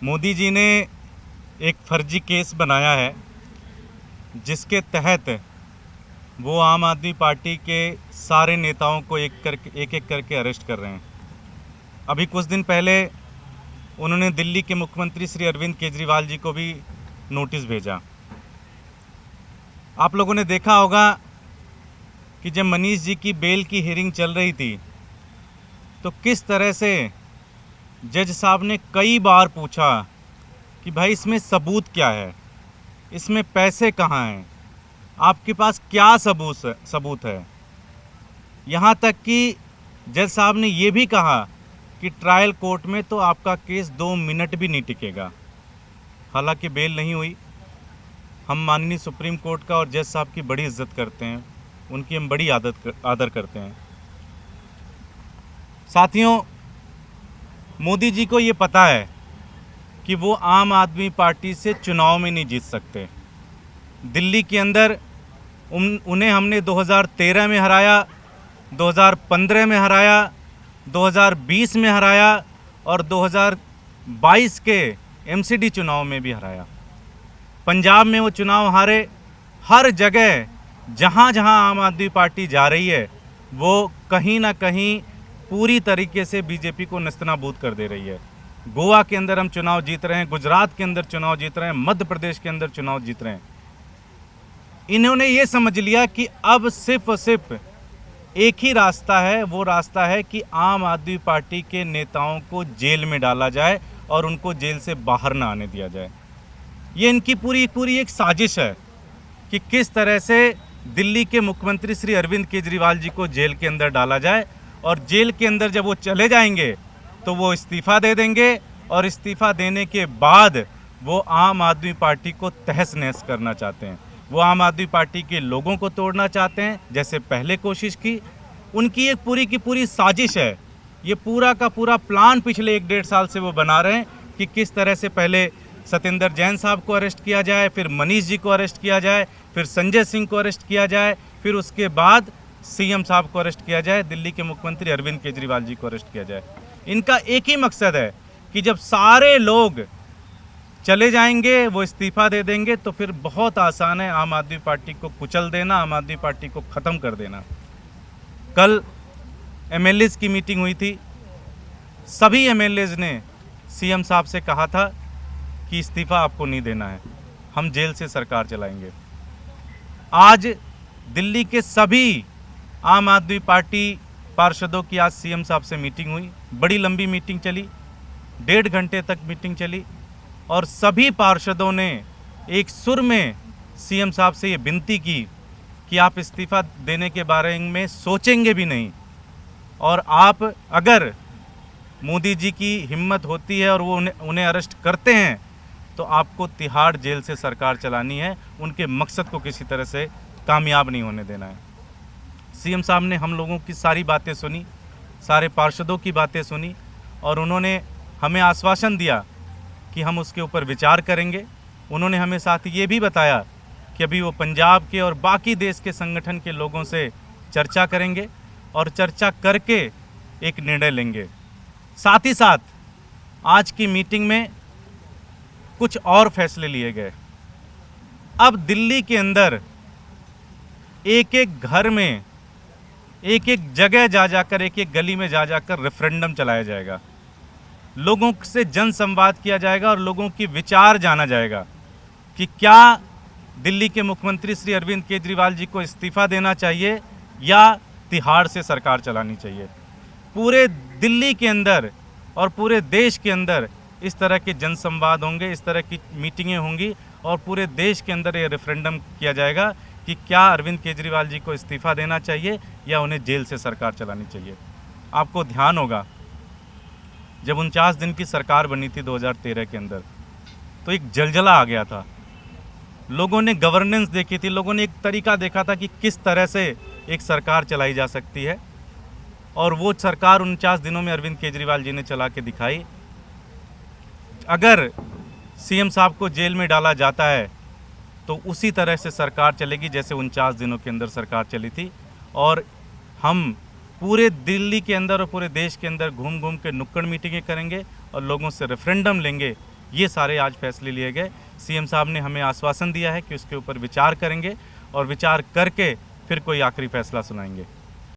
मोदी जी ने एक फर्जी केस बनाया है जिसके तहत वो आम आदमी पार्टी के सारे नेताओं को एक एक करके अरेस्ट कर रहे हैं। अभी कुछ दिन पहले उन्होंने दिल्ली के मुख्यमंत्री श्री अरविंद केजरीवाल जी को भी नोटिस भेजा। आप लोगों ने देखा होगा कि जब मनीष जी की बेल की हियरिंग चल रही थी तो किस तरह से जज साहब ने कई बार पूछा कि भाई इसमें सबूत क्या है, इसमें पैसे कहाँ हैं, आपके पास क्या सबूत है। यहाँ तक कि जज साहब ने ये भी कहा कि ट्रायल कोर्ट में तो आपका केस 2 मिनट भी नहीं टिकेगा। हालांकि बेल नहीं हुई। हम माननीय सुप्रीम कोर्ट का और जज साहब की बड़ी इज्जत करते हैं, उनकी हम बड़ी आदर करते हैं। साथियों, मोदी जी को ये पता है कि वो आम आदमी पार्टी से चुनाव में नहीं जीत सकते। दिल्ली के अंदर उन्हें हमने 2013 में हराया, 2015 में हराया, 2020 में हराया और 2022 के एमसीडी चुनाव में भी हराया। पंजाब में वो चुनाव हारे। हर जगह जहाँ जहाँ आम आदमी पार्टी जा रही है वो कहीं ना कहीं पूरी तरीके से बीजेपी को नस्तनाबूद कर दे रही है। गोवा के अंदर हम चुनाव जीत रहे हैं, गुजरात के अंदर चुनाव जीत रहे हैं, मध्य प्रदेश के अंदर चुनाव जीत रहे हैं। इन्होंने ये समझ लिया कि अब सिर्फ और सिर्फ एक ही रास्ता है, वो रास्ता है कि आम आदमी पार्टी के नेताओं को जेल में डाला जाए और उनको जेल से बाहर ना आने दिया जाए। ये इनकी पूरी एक साजिश है कि किस तरह से दिल्ली के मुख्यमंत्री श्री अरविंद केजरीवाल जी को जेल के अंदर डाला जाए और जेल के अंदर जब वो चले जाएंगे तो वो इस्तीफ़ा दे देंगे और इस्तीफ़ा देने के बाद वो आम आदमी पार्टी को तहस नहस करना चाहते हैं। वो आम आदमी पार्टी के लोगों को तोड़ना चाहते हैं, जैसे पहले कोशिश की। उनकी एक पूरी की पूरी साजिश है। ये पूरा का पूरा प्लान पिछले 1-1.5 साल से वो बना रहे हैं कि किस तरह से पहले सत्येंद्र जैन साहब को अरेस्ट किया जाए, फिर मनीष जी को अरेस्ट किया जाए, फिर संजय सिंह को अरेस्ट किया जाए, फिर उसके बाद सीएम साहब को अरेस्ट किया जाए, दिल्ली के मुख्यमंत्री अरविंद केजरीवाल जी को अरेस्ट किया जाए। इनका एक ही मकसद है कि जब सारे लोग चले जाएंगे, वो इस्तीफ़ा दे देंगे, तो फिर बहुत आसान है आम आदमी पार्टी को कुचल देना, आम आदमी पार्टी को ख़त्म कर देना। कल एमएलएज़ की मीटिंग हुई थी। सभी एमएलएज़ ने सीएम साहब से कहा था कि इस्तीफ़ा आपको नहीं देना है, हम जेल से सरकार चलाएंगे। आज दिल्ली के सभी आम आदमी पार्टी पार्षदों की आज सीएम साहब से मीटिंग हुई। बड़ी लंबी मीटिंग चली, 1.5 घंटे तक मीटिंग चली और सभी पार्षदों ने एक सुर में सीएम साहब से ये विनती की कि आप इस्तीफ़ा देने के बारे में सोचेंगे भी नहीं, और आप अगर मोदी जी की हिम्मत होती है और वो उन्हें अरेस्ट करते हैं तो आपको तिहाड़ जेल से सरकार चलानी है। उनके मकसद को किसी तरह से कामयाब नहीं होने देना है। सीएम साहब ने हम लोगों की सारी बातें सुनी, सारे पार्षदों की बातें सुनी और उन्होंने हमें आश्वासन दिया कि हम उसके ऊपर विचार करेंगे। उन्होंने हमें साथ ये भी बताया कि अभी वो पंजाब के और बाकी देश के संगठन के लोगों से चर्चा करेंगे और चर्चा करके एक निर्णय लेंगे। साथ ही साथ आज की मीटिंग में कुछ और फैसले लिए गए। अब दिल्ली के अंदर एक एक घर में, एक एक जगह जा जाकर, एक एक गली में जा जाकर रेफरेंडम चलाया जाएगा। लोगों से जन संवाद किया जाएगा और लोगों की विचार जाना जाएगा कि क्या दिल्ली के मुख्यमंत्री श्री अरविंद केजरीवाल जी को इस्तीफ़ा देना चाहिए या तिहाड़ से सरकार चलानी चाहिए। पूरे दिल्ली के अंदर और पूरे देश के अंदर इस तरह के जनसंवाद होंगे, इस तरह की मीटिंगें होंगी और पूरे देश के अंदर ये रेफरेंडम किया जाएगा कि क्या अरविंद केजरीवाल जी को इस्तीफ़ा देना चाहिए या उन्हें जेल से सरकार चलानी चाहिए। आपको ध्यान होगा जब 49 दिन की सरकार बनी थी 2013 के अंदर, तो एक जलजला आ गया था। लोगों ने गवर्नेंस देखी थी, लोगों ने एक तरीका देखा था कि किस तरह से एक सरकार चलाई जा सकती है और वो सरकार 49 दिनों में अरविंद केजरीवाल जी ने चला के दिखाई। अगर सीएम साहब को जेल में डाला जाता है तो उसी तरह से सरकार चलेगी जैसे 49 दिनों के अंदर सरकार चली थी। और हम पूरे दिल्ली के अंदर और पूरे देश के अंदर घूम घूम के नुक्कड़ मीटिंगें करेंगे और लोगों से रेफरेंडम लेंगे ये सारे आज फैसले लिए गए। सीएम साहब ने हमें आश्वासन दिया है कि उसके ऊपर विचार करेंगे और विचार करके फिर कोई आखिरी फैसला सुनाएंगे।